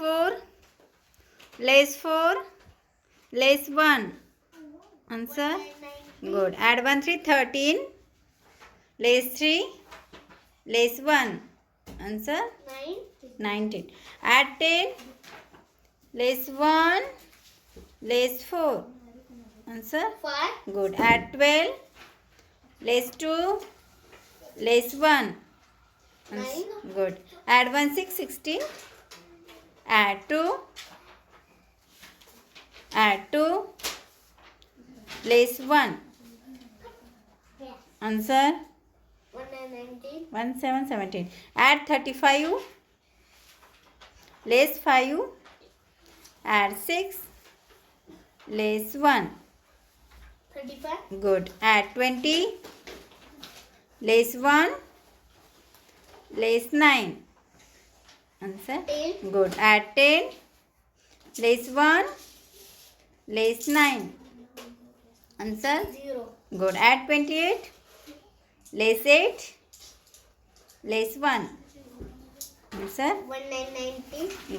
4, less 4, less 1. Answer. Good. Add 1, 3, 13. Less 3, less 1. Answer. 19. Add 10. Less 1, less 4. Answer. 5. Good. Add 12. Less 2, less 1. Answer. Good. Add 1, 6, 16. Add 2. Add 2. Less 1. Answer. 119. 1, 7, 17. Add 35. Less 5. Add 6. Less 1. 35. Good. Add 20. Less 1. Less 9. Answer. 10. Good. Add 10. Less 1. Less 9. Answer. 0. Good. Add 28. Less 8. Less 1. Answer. 1990.